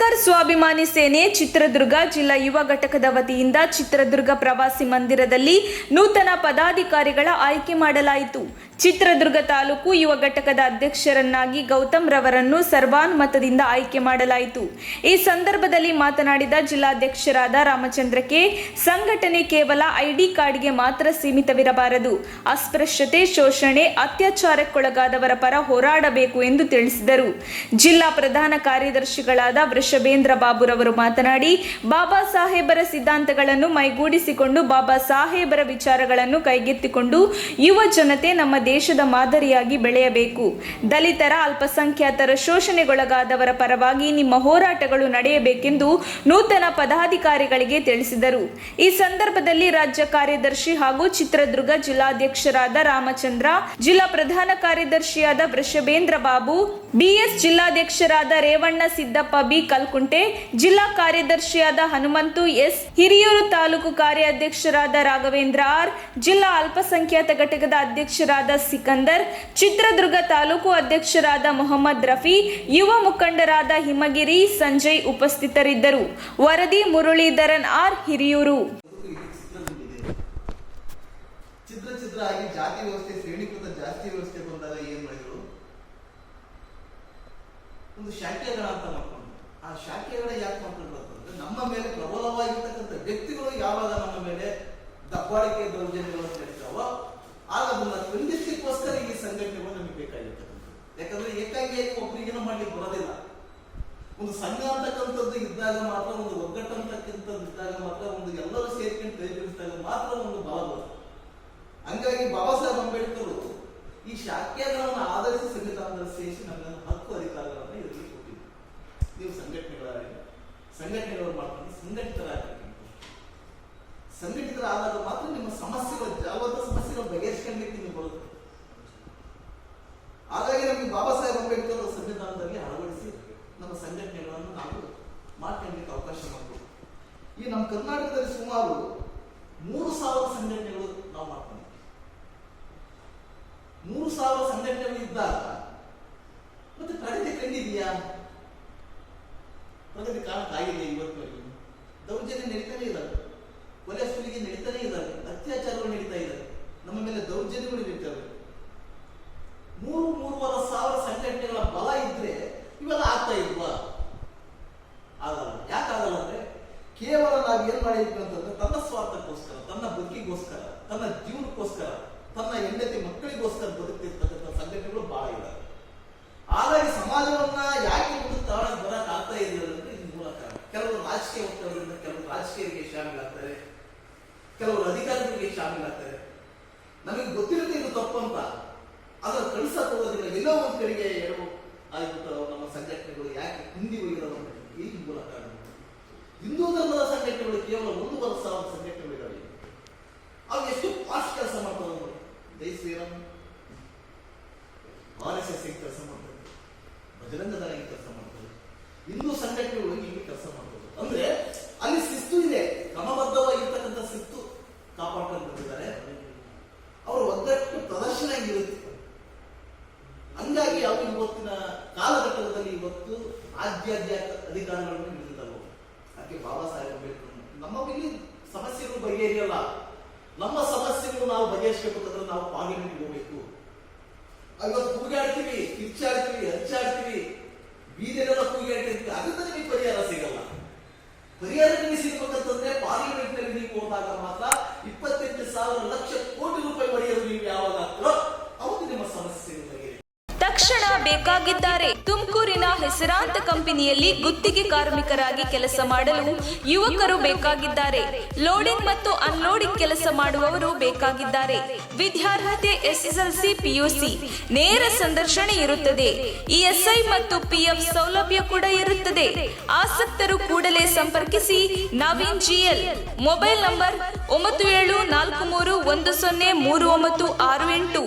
ಅಂಬೇಡ್ಕರ್ ಸ್ವಾಭಿಮಾನಿ ಸೇನೆ ಚಿತ್ರದುರ್ಗ ಜಿಲ್ಲಾ ಯುವ ಘಟಕದ ವತಿಯಿಂದ ಚಿತ್ರದುರ್ಗ ಪ್ರವಾಸಿ ಮಂದಿರದಲ್ಲಿ ನೂತನ ಪದಾಧಿಕಾರಿಗಳ ಆಯ್ಕೆ ಮಾಡಲಾಯಿತು. ಚಿತ್ರದುರ್ಗ ತಾಲೂಕು ಯುವ ಘಟಕದ ಅಧ್ಯಕ್ಷರನ್ನಾಗಿ ಗೌತಮ್ ರವರನ್ನು ಸರ್ವಾನುಮತದಿಂದ ಆಯ್ಕೆ ಮಾಡಲಾಯಿತು. ಈ ಸಂದರ್ಭದಲ್ಲಿ ಮಾತನಾಡಿದ ಜಿಲ್ಲಾಧ್ಯಕ್ಷರಾದ ರಾಮಚಂದ್ರ ಕೆ, ಸಂಘಟನೆ ಕೇವಲ ಐಡಿ ಕಾರ್ಡ್ಗೆ ಮಾತ್ರ ಸೀಮಿತವಿರಬಾರದು. ಅಸ್ಪೃಶ್ಯತೆ, ಶೋಷಣೆ, ಅತ್ಯಾಚಾರಕ್ಕೊಳಗಾದವರ ಪರ ಹೋರಾಡಬೇಕು ಎಂದು ತಿಳಿಸಿದರು. ಜಿಲ್ಲಾ ಪ್ರಧಾನ ಕಾರ್ಯದರ್ಶಿಗಳಾದ ವೃಷಭೇಂದ್ರ ಬಾಬುರವರು ಮಾತನಾಡಿ, ಬಾಬಾ ಸಾಹೇಬರ ಸಿದ್ಧಾಂತಗಳನ್ನು ಮೈಗೂಡಿಸಿಕೊಂಡು ಬಾಬಾ ಸಾಹೇಬರ ವಿಚಾರಗಳನ್ನು ಕೈಗೆತ್ತಿಕೊಂಡು ಯುವ ಜನತೆ ನಮ್ಮ ದೇಶದ ಮಾದರಿಯಾಗಿ ಬೆಳೆಯಬೇಕು. ದಲಿತರ, ಅಲ್ಪಸಂಖ್ಯಾತರ, ಶೋಷಣೆಗೊಳಗಾದವರ ಪರವಾಗಿ ನಿಮ್ಮ ಹೋರಾಟಗಳು ನಡೆಯಬೇಕೆಂದು ನೂತನ ಪದಾಧಿಕಾರಿಗಳಿಗೆ ತಿಳಿಸಿದರು. ಈ ಸಂದರ್ಭದಲ್ಲಿ ರಾಜ್ಯ ಕಾರ್ಯದರ್ಶಿ ಹಾಗೂ ಚಿತ್ರದುರ್ಗ ಜಿಲ್ಲಾಧ್ಯಕ್ಷರಾದ ರಾಮಚಂದ್ರ, ಜಿಲ್ಲಾ ಪ್ರಧಾನ ಕಾರ್ಯದರ್ಶಿಯಾದ ವೃಷಭೇಂದ್ರ ಬಾಬು, ಬಿಎಸ್ ಜಿಲ್ಲಾಧ್ಯಕ್ಷರಾದ ರೇವಣ್ಣ ಸಿದ್ದಪ್ಪ ಬಿ ಕಲ್ಕುಂಟೆ, ಜಿಲ್ಲಾ ಕಾರ್ಯದರ್ಶಿಯಾದ ಹನುಮಂತು ಎಸ್, ಹಿರಿಯೂರು ತಾಲೂಕು ಕಾರ್ಯಾಧ್ಯಕ್ಷರಾದ ರಾಘವೇಂದ್ರ ಆರ್, ಜಿಲ್ಲಾ ಅಲ್ಪಸಂಖ್ಯಾತ ಘಟಕದ ಅಧ್ಯಕ್ಷರಾದ ಸಿಕಂದರ್, ಚಿತ್ರದುರ್ಗ ತಾಲೂಕು ಅಧ್ಯಕ್ಷರಾದ ಮೊಹಮ್ಮದ್ ರಫಿ, ಯುವ ಮುಖಂಡರಾದ ಹಿಮಗಿರಿ, ಸಂಜಯ್ ಉಪಸ್ಥಿತರಿದ್ದರು. ವರದಿ ಮುರಳೀಧರನ್ ಆರ್, ಹಿರಿಯೂರು. ಚಿತ್ರ ಆಗಿ ಜಾತಿ ವ್ಯವಸ್ಥೆ, ಶ್ರೇಣೀಕೃತ ಜಾಸ್ತಿ ವ್ಯವಸ್ಥೆ ಬಂದಾಗ ಏನ್ ಮಾಡಿದ್ರು, ಒಂದು ಶಾಖೆಗಳ ಅಂತ ಮಾಡ್ಕೊಂಡು, ಆ ಶಾಖೆಗಳ ಯಾಕೆ ಮಾಡ್ಕೊಂಡು ಅಂತಂದ್ರೆ ನಮ್ಮ ಮೇಲೆ ಪ್ರಬಲವಾಗಿರ್ತಕ್ಕಂಥ ವ್ಯಕ್ತಿಗಳು ಯಾವಾಗ ನಮ್ಮ ಮೇಲೆ ದಬ್ಬಾಳಿಕೆ ದೌರ್ಜನ್ಯಗಳನ್ನು ನಡೆಸ್ತಾವೋ ಆಗ ಅದನ್ನ ಖಂಡಿಸಲಿಕ್ಕೋಸ್ಕರ ಈ ಸಂಘಟನೆಗಳು ನಮಗೆ ಬೇಕಾಗಿರ್ತಕ್ಕಂಥದ್ದು. ಯಾಕಂದ್ರೆ ಏಕಾಂಗಿಯಾಗಿ ಒಬ್ಬರಿಗೇನೋ ಮಾಡ್ಲಿಕ್ಕೆ ಬರೋದಿಲ್ಲ. ಒಂದು ಸಂಘ ಅಂತಕ್ಕಂಥದ್ದು ಇದ್ದಾಗ ಮಾತ್ರ, ಒಂದು ಒಗ್ಗಟ್ಟು ಅಂತಕ್ಕಂಥದ್ದು ಇದ್ದಾಗ ಮಾತ್ರ, ಒಂದು ಎಲ್ಲರೂ ಸೇರ್ಕೊಂಡು ಕೈ ಜೋಡಿಸಿದಾಗ ಮಾತ್ರ ಒಂದು ಬಲ ಬರುತ್ತೆ. ಹಂಗಾಗಿ ಬಾಬಾ ಸಾಹೇಬ್ ಅಂಬೇಡ್ಕರ್ ಈ ಶಾಖೆಗಳನ್ನು ಆಧರಿಸಿ ಸಂವಿಧಾನದಲ್ಲಿ ಸೇರಿಸಿ ನಮಗೆ ಹಕ್ಕು ಅಧಿಕಾರಗಳನ್ನು ಇದರಲ್ಲಿ ಕೊಟ್ಟಿದ್ರು. ನೀವು ಸಂಘಟನೆಗಳು ಮಾಡ್ಕೊಂಡು ಸಂಘಟಿತರಾದಾಗ ಮಾತ್ರ ನಿಮ್ಮ ಸಮಸ್ಯೆಗಳು, ಯಾವತ್ತ ಸಮಸ್ಯೆಗಳು ಬಗೆಹರಿಸಿಕೊಳ್ಳಲಿಕ್ಕೆ ನೀವು ಬರುತ್ತೆ. ಹಾಗಾಗಿ ನಮಗೆ ಬಾಬಾ ಸಾಹೇಬ್ ಅಂಬೇಡ್ಕರ್ ಸಂವಿಧಾನದಲ್ಲಿ ಅಳವಡಿಸಿ ನಮ್ಮ ಸಂಘಟನೆಗಳನ್ನು ನಾವು ಮಾಡ್ಕೊಳ್ಳಲಿಕ್ಕೆ ಅವಕಾಶ ಮಾಡಿಕೊಡು. ಈ ನಮ್ಮ ಕರ್ನಾಟಕದಲ್ಲಿ ಸುಮಾರು 3,000 ಸಂಘಟನೆಗಳು ನಾವು ಮಾಡ್ಕೊಂಡಿದ್ದೀವಿ. 3,000 ಸಂಘಟನೆಗಳು ಇದ್ದಾಗ ಮತ್ತೆ ಪ್ರಗತಿ ಕಂಡಿದೆಯಾ? ಪ್ರಗತಿ ಕಾಣಕ್ಕಾಗಿದೆ. ಇವತ್ತಿನಲ್ಲಿ ದೌರ್ಜನ್ಯ ನಡೀತಾನೆ ಇದ್ದಾರೆ, ಕೊಲೆ ಸುಲಿಗೆ ನಡೀತಾನೆ ಇದ್ದಾರೆ, ಅತ್ಯಾಚಾರಗಳು ನಡೀತಾ ಇದ್ದಾರೆ, ನಮ್ಮ ಮೇಲೆ ದೌರ್ಜನ್ಯಗಳು ನಡೀತವೆ. 3,500 ಸಂಘಟನೆಗಳ ಬಲ ಇದ್ರೆ ಇವೆಲ್ಲ ಆಗ್ತಾ ಇಲ್ವಾ? ಆಗಲ್ಲ. ಯಾಕಾಗಲ್ಲ ಅಂದ್ರೆ ಕೇವಲ ನಾವು ಏನ್ ಮಾಡಿದ್ವಿ ಅಂತಂದ್ರೆ ತನ್ನ ಸ್ವಾರ್ಥಕ್ಕೋಸ್ಕರ, ತನ್ನ ಬದುಕಿಗೋಸ್ಕರ, ತನ್ನ ಜೀವನಕ್ಕೋಸ್ಕರ, ತನ್ನ ಹೆಂಡತಿ ಮಕ್ಕಳಿಗೋಸ್ಕರ ಬದುಕ್ತಿರ್ತಕ್ಕಂಥ ಸಂಘಟನೆಗಳು ಬಹಳ ಇದ್ದಾವೆ. ಹಾಗಾಗಿ ಸಮಾಜವನ್ನ ಯಾಕೆ ಮುಂದೆ ಬರಕ್ ಆಗ್ತಾ ಇದೆ ಅಂದ್ರೆ ಇದು ಮೂಲ ಕಾರಣ. ಕೆಲವರು ರಾಜಕೀಯ ಒತ್ತಡದಿಂದ ಕೆಲವರು ರಾಜಕೀಯರಿಗೆ ಶಾಮೀಲಾಗ್ತಾರೆ, ಕೆಲವರು ಅಧಿಕಾರಿಗಳಿಗೆ ಶಾಮೀಲಾಗ್ತಾರೆ. ನಮಗೆ ಗೊತ್ತಿರುತ್ತೆ ಇದು ತಪ್ಪು ಅಂತ, ಅದರ ಕಳಿಸಕ್ ಹೋಗೋದಿಲ್ಲ. ಎಲ್ಲೋ ಒಂದು ಕಡೆಗೆ ಎಡವು ಆಗಿಬಿಟ್ಟು ನಮ್ಮ ಸಂಘಟನೆಗಳು ಯಾಕೆ ಹಿಂದಿ ಹೋಗಿರೋದು ಈ ಮೂಲ ಕಾರಣ. ಹಿಂದೂ ಧರ್ಮದ ಸಂಘಟನೆಗಳು ಕೇವಲ 1,000 ಸಂಘಟನೆಗಳು ಇದ್ದಾವೆ. ಅವು ಎಷ್ಟು ಫಾಸ್ಟ್ ಕೆಲಸ ಮಾಡ್ತಾರೆ ನೋಡಿ. ಜೈ ಶ್ರೀರಾಮ್, RSS ಕೆಲಸ ಮಾಡ್ತಾರೆ, ಬಜರಂಗ ದಳ ಕೆಲಸ ಮಾಡ್ತಾರೆ, ಹಿಂದೂ ಸಂಘಟನೆಗಳು ಹೀಗೆ ಕೆಲಸ ಮಾಡ್ತಾರೆ. ಅಂದ್ರೆ ಅಲ್ಲಿ ಶಿಸ್ತು ಇದೆ, ಕ್ರಮಬದ್ಧವಾಗಿರ್ತಕ್ಕಂಥ ಶಿಸ್ತು ಕಾಪಾಡ್ಕೊಂಡು ಬಂದಿದ್ದಾರೆ. ಅವರ ಒಗ್ಗಟ್ಟು ಪ್ರದರ್ಶನ ಇರುತ್ತೆ. ಹಂಗಾಗಿ ಅವರು ಇವತ್ತಿನ ಕಾಲಘಟ್ಟದಲ್ಲಿ ಇವತ್ತು ರಾಜ್ಯಾದ್ಯ ಅಧಿಕಾರಗಳನ್ನು ನೀಡಿದ್ದಾರೆ. ಅದಕ್ಕೆ ಬಾಬಾ ಸಾಹೇಬ್ ಅಂಬೇಡ್ಕರ್ ನಮ್ಮ ಇಲ್ಲಿ ಸಮಸ್ಯೆಗಳು ಬಗೆಹರಿಯಲ್ಲ. ನಮ್ಮ ಸಮಸ್ಯೆಗಳು ನಾವು ಬಗೆಹರಿಸಬೇಕಂದ್ರೆ ನಾವು ಪಾರ್ಲಿಮೆಂಟ್ಗೆ ಹೋಗ್ಬೇಕು. ಇವತ್ತು ಕೂಗಾಡ್ತೀವಿ, ಕಿರ್ಚಾಡ್ತೀವಿ, ಹಚ್ಚಾಡ್ತೀವಿ, ಬೀದಿಲೆಲ್ಲ ಕೂಗಾಡ್ತೀವಿ, ಅದರಿಂದ ನಿಮಗೆ ಪರಿಹಾರ ಸಿಗಲ್ಲ. ಪರಿಹಾರ ನಿಮಗೆ ಸಿಗಬೇಕಂತಂದ್ರೆ ಪಾರ್ಲಿಮೆಂಟ್ ನಲ್ಲಿ ನೀವು ಹೋದಾಗ ಮಾತ್ರ 28,000 ಲಕ್ಷ ಕೋಟಿ ರೂಪಾಯಿ ಪಡೆಯಲು ನೀವು ಯಾವಾಗ ಆಗ್ತೋ ಅವತ್ತು ನಿಮ್ಮ ಸಮಸ್ಯೆಗಳು ಬಗೆಹರಿ. ತಕ್ಷಣ ಬೇಕಾಗಿದ್ದಾರೆ. ತುಮಕೂರಿನ ಹೆಸರಾಂತ ಕಂಪನಿಯಲ್ಲಿ ಗುತ್ತಿಗೆ ಕಾರ್ಮಿಕರಾಗಿ ಕೆಲಸ ಮಾಡಲು ಯುವಕರು ಬೇಕಾಗಿದ್ದಾರೆ. ಲೋಡಿಂಗ್ ಮತ್ತು ಅನ್ಲೋಡಿಂಗ್ ಕೆಲಸ ಮಾಡುವವರು ಬೇಕಾಗಿದ್ದಾರೆ. ವಿದ್ಯಾರ್ಹತೆ SSLC PUC. ನೇರ ಸಂದರ್ಶನ ಇರುತ್ತದೆ. ESI ಮತ್ತು PF ಸೌಲಭ್ಯ ಕೂಡ ಇರುತ್ತದೆ. ಆಸಕ್ತರು ಕೂಡಲೇ ಸಂಪರ್ಕಿಸಿ. ನವೀನ್ GL. Mobile number 9743103968.